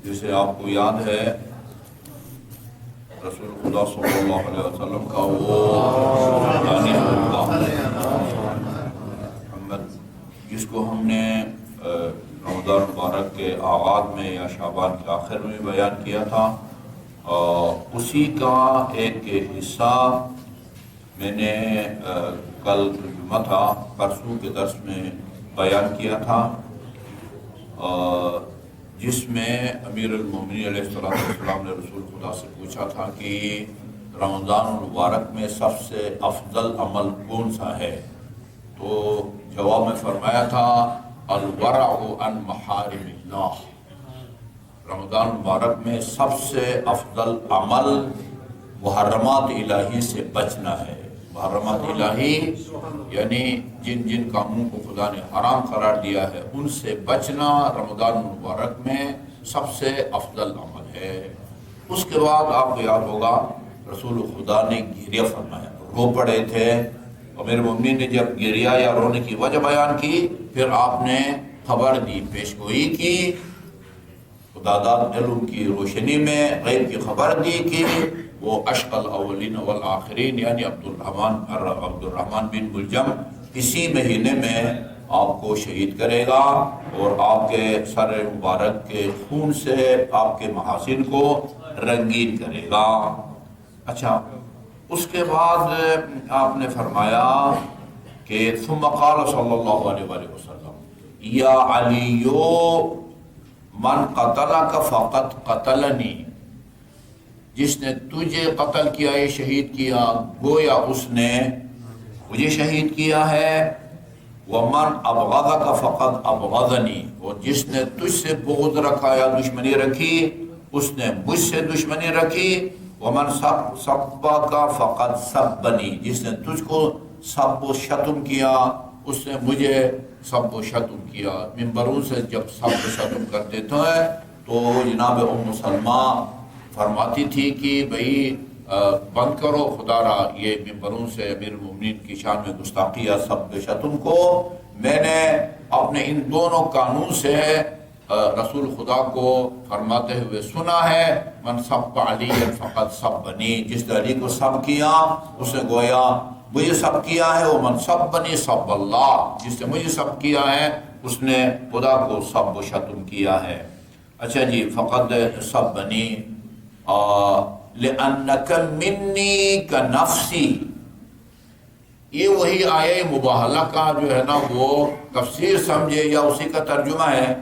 جسے آپ کو یاد ہے رسول خدا صلی اللہ علیہ وسلم کا وہ محمد جس کو ہم نے رمضان مبارک کے آغاز میں یا شعبان کے آخر میں بیان کیا تھا، اسی کا ایک حصہ میں نے کل جمعہ تھا پرسوں کے درس میں بیان کیا تھا، جس میں امیر المومنین علیہ السلام نے رسول خدا سے پوچھا تھا کہ رمضان المبارک میں سب سے افضل عمل کون سا ہے؟ تو جواب میں فرمایا تھا الورع عن محارم اللہ۔ رمضان المبارک میں سب سے افضل عمل محرمات الہی سے بچنا ہے۔ محرمات الہی یعنی جن جن کاموں کو خدا نے حرام قرار دیا ہے ان سے بچنا رمضان المبارک میں سب سے افضل عمل ہے۔ اس کے بعد آپ کو یاد ہوگا رسول خدا نے گریہ فرمایا، رو پڑے تھے، اور میرے مومنین نے جب گریہ یا رونے کی وجہ بیان کی پھر آپ نے خبر دی، پیشگوئی کی، خداداد علم کی روشنی میں غیب کی خبر دی کہ وہ اشق الاولین والآخرین یعنی عبد الرحمن بن ملجم اسی مہینے میں آپ کو شہید کرے گا اور آپ کے سر مبارک کے خون سے آپ کے محاسن کو رنگین کرے گا۔ اچھا، اس کے بعد آپ نے فرمایا کہ ثم قال صلی اللہ علیہ وآلہ وسلم یا علیو من قتلک فقد قتلنی، جس نے تجھے قتل کیا ہے، شہید کیا، گویا اس نے مجھے شہید کیا ہے۔ ومن ابغضک فقد ابغضنی، اور جس نے تجھ سے بغض رکھا یا دشمنی رکھی اس نے مجھ سے دشمنی رکھی۔ ومن سبک فقد سبنی، جس نے تجھ کو سب و شتم کیا اس نے مجھے سب و شتم کیا۔ ممبروں سے جب سب و شتم کرتے تھے تو جناب ام سلمہ فرماتی تھی کہ بھئی بند کرو خدا را یہ ممبروں سے امیر المومنین کی شان میں گستاخی یا سب و شتم کو۔ میں نے اپنے ان دونوں قانون سے رسول خدا کو فرماتے ہوئے سنا ہے من سب علی فقد سبنی، جس نے علی کو سب کیا اس نے گویا مجھے سب کیا ہے۔ وہ من سبنی سب اللہ، جس نے مجھے سب کیا ہے اس نے خدا کو سب و شتم کیا ہے۔ اچھا جی، فقد سبنی لأنک منی کنفسی، یہ وہی آیہ مباہلہ کا جو ہے نا وہ تفسیر سمجھے یا اسی کا ترجمہ ہے۔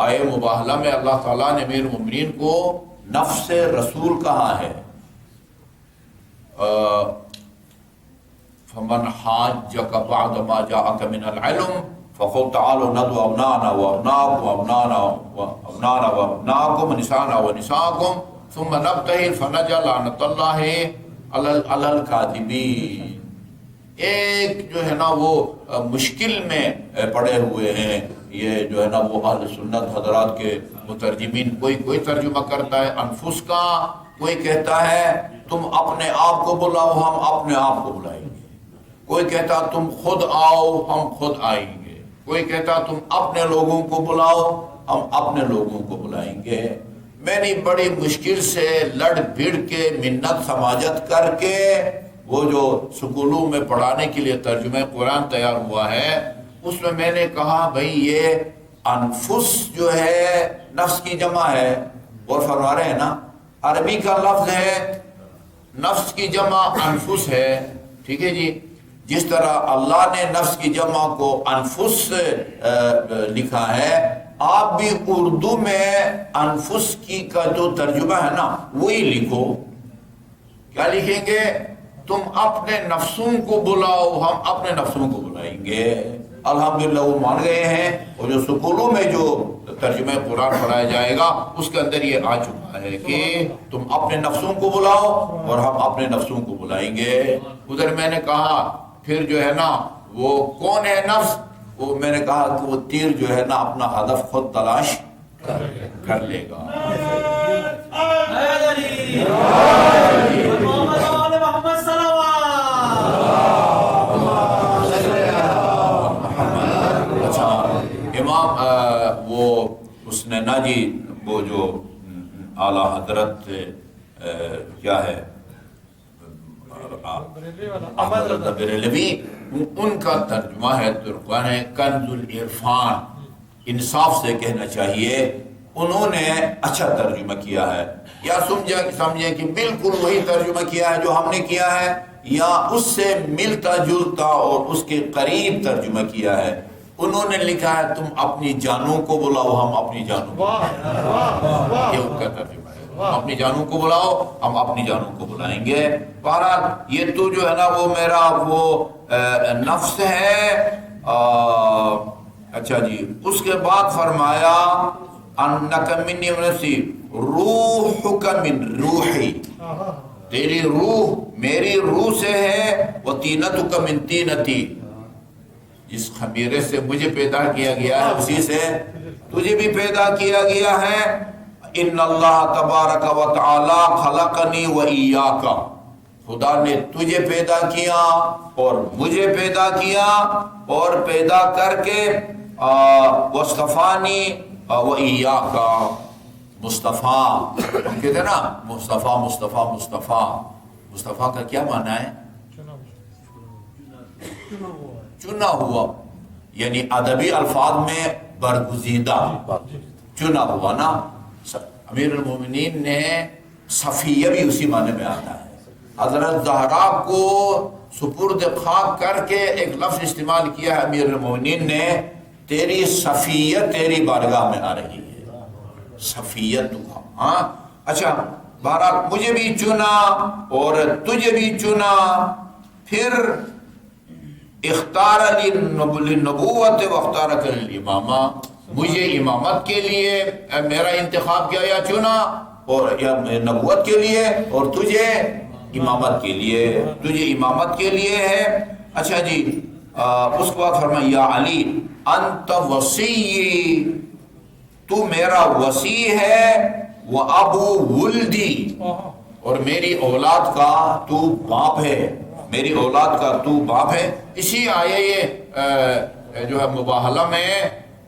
آیہ مباہلہ میں اللہ تعالیٰ نے امیر المومنین کو نفس رسول کہا ہے۔ فمن حاجک بعد ما جاءک من العلم فقل تعالوا ندعو ابناءنا وابناءکم وابناءنا وابناءکم ونساءنا ونساءکم ثم نبتہل فنجعل لعنۃ اللہ علی الکاذبین۔ ایک جو ہے نا وہ مشکل میں پڑے ہوئے ہیں یہ جو ہے نا وہ اہل سنت حضرات کے مترجمین، کوئی ترجمہ کرتا ہے انفس کا، کوئی کہتا ہے تم اپنے آپ کو بلاؤ ہم اپنے آپ کو بلائیں گے، کوئی کہتا تم خود آؤ ہم خود آئیں گے، کوئی کہتا تم اپنے لوگوں کو بلاؤ ہم اپنے لوگوں کو بلائیں گے۔ میں نے بڑی مشکل سے لڑ بھیڑ کے منت سماجت کر کے وہ جو سکولوں میں پڑھانے کے لیے ترجمہ قرآن تیار ہوا ہے اس میں نے کہا بھئی یہ انفس جو ہے نفس کی جمع ہے، اور فرما رہے ہیں نا عربی کا لفظ ہے نفس کی جمع انفس ہے، ٹھیک ہے جی۔ جس طرح اللہ نے نفس کی جمع کو انفس لکھا ہے، آپ بھی اردو میں انفس کی کا جو ترجمہ ہے نا وہی لکھو۔ کیا لکھیں گے؟ تم اپنے نفسوں کو بلاؤ ہم اپنے نفسوں کو بلائیں گے۔ الحمدللہ وہ مان گئے ہیں، اور جو سکولوں میں جو ترجمہ قرآن پڑھایا جائے گا اس کے اندر یہ آ چکا ہے کہ تم اپنے نفسوں کو بلاؤ اور ہم اپنے نفسوں کو بلائیں گے۔ ادھر میں نے کہا پھر جو ہے نا وہ کون ہے نفس؟ وہ میں نے کہا کہ وہ تیر جو ہے نا اپنا ہدف خود تلاش کر لے گا۔ اچھا، امام وہ اس نے نہ جی وہ جو اعلیٰ حضرت کیا ہے حضرت بریلوی، ان کا ترجمہ ہے قرآن کنز العرفان، انصاف سے کہنا چاہیے انہوں نے اچھا ترجمہ کیا ہے، یا سمجھیں کہ بالکل وہی ترجمہ کیا ہے جو ہم نے کیا ہے، یا اس سے ملتا جلتا اور اس کے قریب ترجمہ کیا ہے۔ انہوں نے لکھا ہے تم اپنی جانوں کو بلاؤ ہم اپنی جانوں کو بلائیں گے، یہ ان کا ترجمہ ہے، اپنی جانوں کو بلاؤ ہم اپنی جانوں کو بلائیں گے۔ بہرحال یہ تو جو ہے نا وہ میرا وہ نفس ہے۔ اچھا جی، اس کے بعد فرمایا انک منی نفسی روحک من روحی، تیری روح میری روح سے ہے، وطینتک من طینتی، جس خمیرے سے مجھے پیدا کیا گیا ہے اسی سے تجھے بھی پیدا کیا گیا ہے۔ ان اللہ تبارک و تعالی خلقنی و ایاک، خدا نے تجھے پیدا کیا اور مجھے پیدا کیا، اور پیدا کر کے واصطفانی و ایاک، مصطفیٰ ہم کہتے ہیں نا مصطفیٰ مصطفیٰ مصطفیٰ، مصطفیٰ کا کیا معنی ہے؟ چنا ہوا، یعنی ادبی الفاظ میں برگزیدہ، چنا ہوا نا۔ امیر المومنین نے صفیہ بھی اسی معنی میں آتا ہے۔ حضرت زہرا کو سپرد خاک کر کے ایک لفظ استعمال کیا ہے امیر المومنین نے، تیری صفیہ تیری بارگاہ میں آ رہی ہے، صفیت کا۔ ہاں اچھا، بہرحال مجھے بھی چنا اور تجھے بھی چنا، پھر اختار للنبوت واختارک للامامہ، مجھے امامت کے لیے میرا انتخاب کیا یا چنا، اور یا نبوت کے لیے، اور تجھے امامت کے لیے، تجھے امامت کے لیے ہے۔ اچھا جی، اس کے بعد فرمایا یا علی انت وصی، تو میرا وصی ہے، وابو ولدی، اور میری اولاد کا تو باپ ہے، میری اولاد کا تو باپ ہے۔ اسی آیے یہ جو ہے مباہلہ میں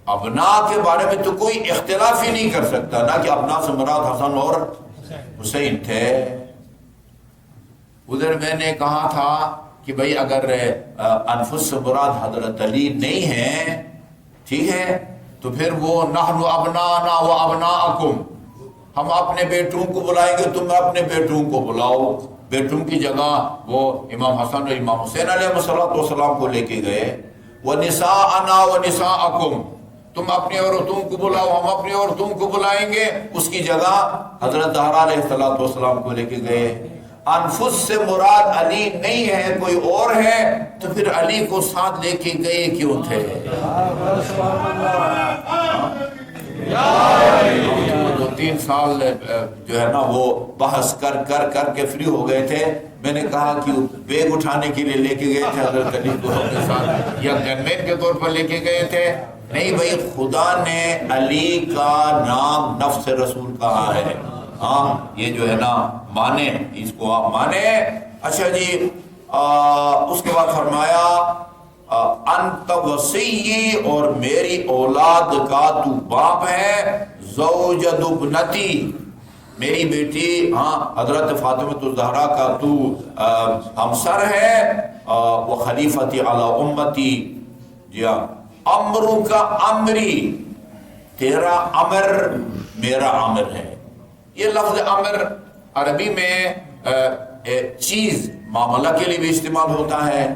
ابنا کے بارے میں تو کوئی اختلاف ہی نہیں کر سکتا، نہ کہ ابنا سے مراد حسن اور حسین تھے۔ ادھر میں نے کہا تھا کہ بھئی اگر انفس سے مراد حضرت علی نہیں ہے، ٹھیک ہے، تو پھر وہ نحن ابنانا و ابناءکم، ہم اپنے بیٹوں کو بلائیں گے تم اپنے بیٹوں کو بلاؤ۔ بیٹوں کی جگہ وہ امام حسن اور امام حسین علیہ السلام کو لے کے گئے۔ وَنِسَاءَنَا وَنِسَاءَكُمْ، تم اپنی عورتوں کو بلاؤ ہم اپنی عورتوں کو بلائیں گے، اس کی جگہ حضرت زہرا علیہ السلام کو لے کے گئے۔ انفس سے مراد علی نہیں ہے، کوئی اور ہے، تو پھر علی کو ساتھ لے کے گئے کیوں تھے؟ 2-3 سال جو ہے نا وہ بحث کر کے فری ہو گئے تھے۔ میں نے کہا کہ بیگ اٹھانے کے لیے لے کے گئے تھے حضرت علی کو اپنے ساتھ، یا گنمین کے طور پر لے کے گئے تھے؟ نہیں بھائی، خدا نے علی کا نام نفس رسول کہا ہے۔ ہاں یہ جو ہے نا مانے، اس کو آپ مانے۔ اچھا جی، اس کے بعد فرمایا انت وصی، اور میری اولاد کا تو باپ ہے، زوجد ابنتی، میری بیٹی ہاں حضرت فاطمہ الزہرا کا تو ہمسر ہے، وہ خلیفتی علی امتی، جی ہاں، امرو کا امری، تیرا امر میرا امر ہے۔ یہ لفظ امر عربی میں چیز معاملہ کے لیے بھی استعمال ہوتا ہے،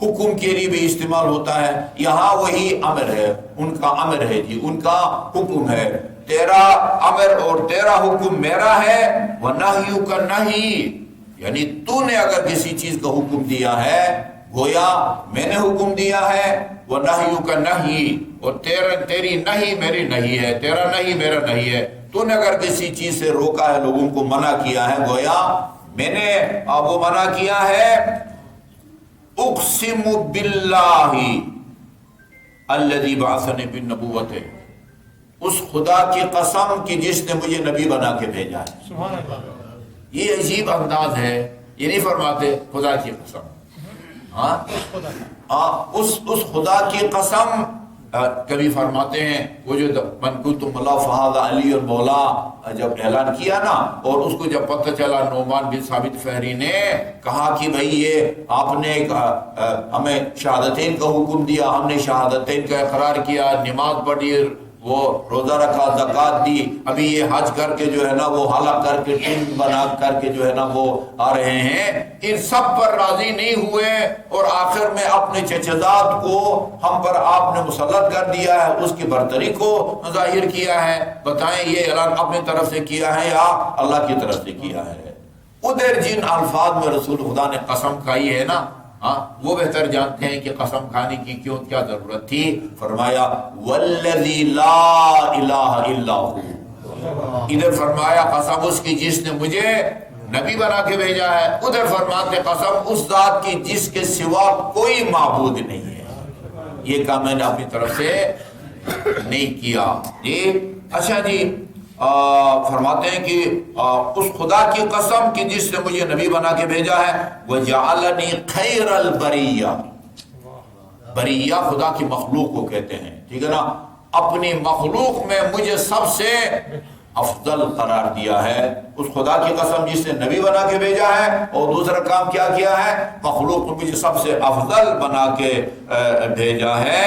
حکم کے لیے بھی استعمال ہوتا ہے۔ یہاں وہی امر ہے، ان کا امر ہے جی، ان کا حکم ہے، تیرا امر اور تیرا حکم میرا ہے۔ وَنَحْيُ کا نہیں، یعنی تو نے اگر کسی چیز کا حکم دیا ہے گویا میں نے حکم دیا ہے۔ وَنَحْيُ کا نہیں، اور تیری نہیں میری نہیں ہے، تیرا نہیں میرا نہیں ہے۔ تو نے اگر کسی چیز سے روکا ہے، لوگوں کو منع کیا ہے، گویا میں نے وہ منع کیا ہے۔ اقسم باللہ الذی بعثنی بالنبوۃ، اس خدا کی قسم کہ جس نے مجھے نبی بنا کے بھیجا ہے۔ سبحان اللہ، یہ عجیب انداز ہے، یہ نہیں فرماتے خدا کی قسم، ہاں اس خدا کی قسم کبھی فرماتے ہیں وہ جو من کنت مولا فہذا علی المولا جب اعلان کیا نا، اور اس کو جب پتہ چلا نعمان بن ثابت فہری نے کہا کہ بھئی یہ آپ نے ہمیں شہادتین کا حکم دیا، ہم نے شہادتین کا اقرار کیا، نماز پڑھی، وہ روزہ رکھا، زکوٰۃ دی، ابھی یہ حج کر کے جو ہے نا وہ حلق کر کے ٹینٹ بنا کر کے جو ہے نا وہ آ رہے ہیں، ان سب پر راضی نہیں ہوئے، اور آخر میں اپنے چچزاد کو ہم پر آپ نے مسلط کر دیا ہے، اس کی برتری کو ظاہر کیا ہے۔ بتائیں یہ اعلان اپنی طرف سے کیا ہے یا اللہ کی طرف سے کیا ہے؟ ادھر جن الفاظ میں رسول خدا نے قسم کھائی ہے نا، وہ بہتر جانتے ہیں کہ قسم کھانے کی کیا ضرورت تھی۔ فرمایا والذی لا الہ الا ہو، ادھر فرمایا قسم اس کی جس نے مجھے نبی بنا کے بھیجا ہے، ادھر فرماتے قسم اس ذات کی جس کے سوا کوئی معبود نہیں ہے، یہ کام میں نے اپنی طرف سے نہیں کیا۔ جی اچھا جی، فرماتے ہیں کہ اس خدا کی قسم کہ جس نے مجھے نبی بنا کے بھیجا ہے، وَجَعَلَنِي خَيْرَ الْبَرِيَّةِ، بریہ خدا کی مخلوق کو کہتے ہیں، ٹھیک ہے نا، اپنی مخلوق میں مجھے سب سے افضل قرار دیا ہے۔ اس خدا کی قسم جس نے نبی بنا کے بھیجا ہے، اور دوسرا کام کیا کیا ہے، مخلوق کو مجھے سب سے افضل بنا کے بھیجا ہے۔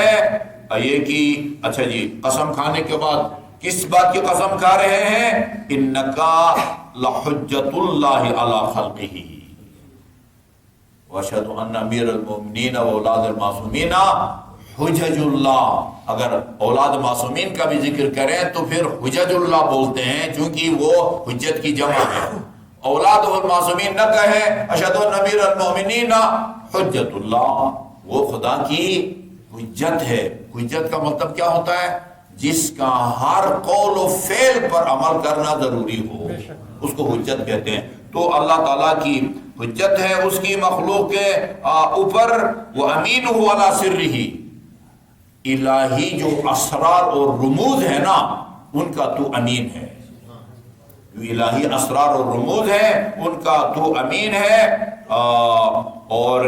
یہ کی اچھا جی، قسم کھانے کے بعد کس بات کی قسم کھا رہے ہیں؟ انکا لحجت اللہ علی خلقہ واشہد ان امیر المؤمنین و اولاد المعصومین حجج اللہ۔ اگر اولاد معصومین کا بھی ذکر کریں تو پھر حجج اللہ بولتے ہیں، چونکہ وہ حجت کی جمع ہے۔ اولاد المعصومین نہ کہیں، اشہد ان امیر المؤمنین حجت اللہ، وہ خدا کی حجت ہے۔ حجت کا مطلب کیا ہوتا ہے؟ جس کا ہر قول و فعل پر عمل کرنا ضروری ہو، اس کو حجت کہتے ہیں۔ تو اللہ تعالیٰ کی حجت ہے اس کی مخلوق کے اوپر، وہ امین ہو علی سرہ، الہی جو اسرار اور رموز ہے نا ان کا تو امین ہے، جو الہی اسرار اور رموز ہے ان کا تو امین ہے، اور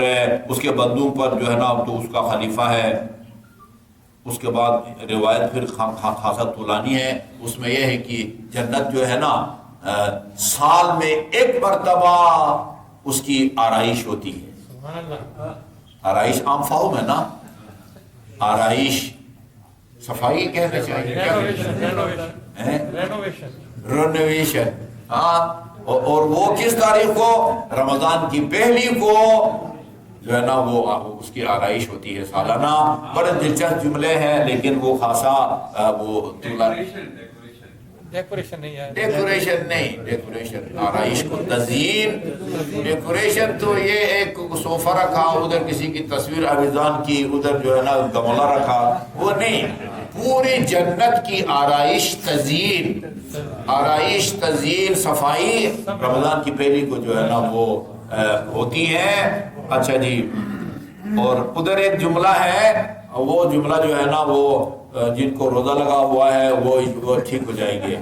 اس کے بندوں پر جو ہے نا تو اس کا خلیفہ ہے۔ اس کے بعد روایت پھر خاصا طولانی ہے، اس میں یہ ہے کہ جنت جو ہے نا سال میں ایک مرتبہ اس کی آرائش ہوتی ہے۔ آرائش عام فہم ہے نا، آرائش صفائی کہنا چاہیے، رینوویشن، ہاں، اور وہ کس تاریخ کو؟ رمضان کی پہلی کو جو ہے نا وہ اس کی آرائش ہوتی ہے سالانہ۔ بڑے دلچسپ جملے ہیں لیکن وہ خاصا وہ ڈیکوریشن نہیں، آرائش کو تزئین، ڈیکوریشن تو یہ ایک صوفہ رکھا، ادھر کسی کی تصویر عویزان کی، ادھر جو ہے نا گملہ رکھا، وہ نہیں، پوری جنت کی آرائش تزئین، آرائش تزئین صفائی رمضان کی پہلی کو جو ہے نا وہ ہوتی ہے۔ اچھا جی، اور ادھر ایک جملہ ہے، وہ جملہ جو ہے نا وہ جن کو روزہ لگا ہوا ہے وہ ٹھیک ہو جائیں گے۔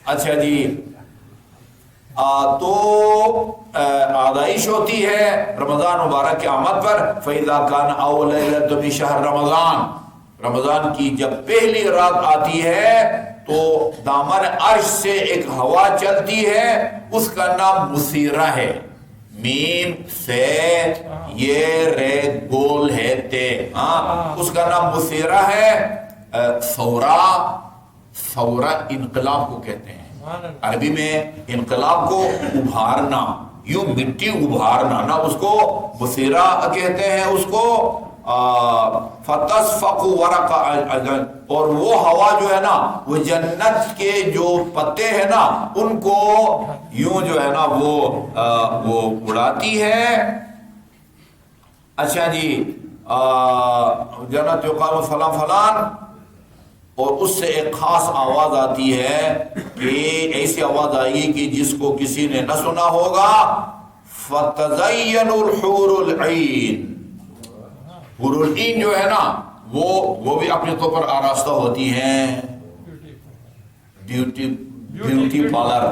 اچھا جی، تو آرائش ہوتی ہے رمضان مبارک کی آمد پر۔ فَإِذَا كَانَ أَوَّلُ لَيْلَةٍ مِنْ شَهْرِ رمضان، رمضان کی جب پہلی رات آتی ہے تو دامن عرش سے ایک ہوا چلتی ہے، اس کا نام مسیرہ ہے، میم سے یہ رے گول ہے تے، اس کا نام مسیرہ ہے۔ ثورہ انقلاب کو کہتے ہیں، عربی میں انقلاب کو ابھارنا، یوں مٹی ابھارنا نا، اس کو مسیرہ کہتے ہیں اس کو۔ فَتَصْفَقُ وَرَقَ، اور وہ ہوا جو ہے نا وہ جنت کے جو پتے ہیں نا ان کو یوں جو ہے نا وہ اڑاتی ہے۔ اچھا جی، جنت یقال فلان فلان، اور اس سے ایک خاص آواز آتی ہے کہ ایسی آواز آئے گی کہ جس کو کسی نے نہ سنا ہوگا، فَتَزَيَّنُ الْحُورُ الْعِينُ، حور العین جو ہے نا وہ بھی اپنے طور پر آراستہ ہوتی ہیں، بیوٹی پارلر،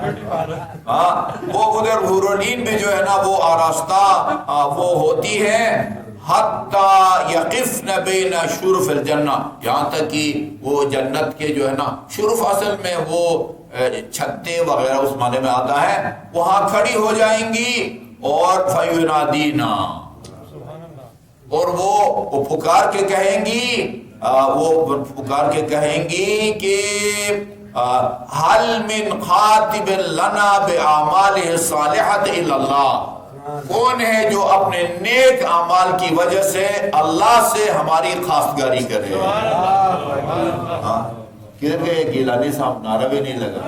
وہ ادھر حور العین بھی جو ہے نا وہ آراستہ وہ ہوتی ہے۔ حتی یقفن بین شرف الجنہ، یہاں تک کہ وہ جنت کے جو ہے نا شرف، اصل میں وہ چھتے وغیرہ اس معنی میں آتا ہے، وہاں کھڑی ہو جائیں گی اور فینادینا، اور وہ پکار کے کہیں گی، وہ پکار کے کہیں گی کہ حل من خاطب لنا باعمالہ الصالحۃ الی اللہ، کون ہے جو اپنے نیک اعمال کی وجہ سے اللہ سے ہماری خواستگاری کرے؟ کہ گیلانی صاحب نعرہ بھی نہیں لگا،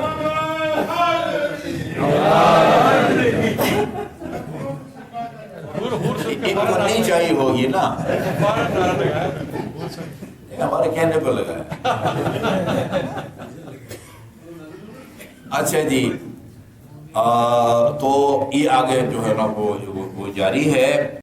ان کو نہیں چاہیے ہوگی نا، ہمارے کہنے پہ لگا ہے۔ اچھا جی، تو یہ آگے جو ہے نا وہ جاری ہے۔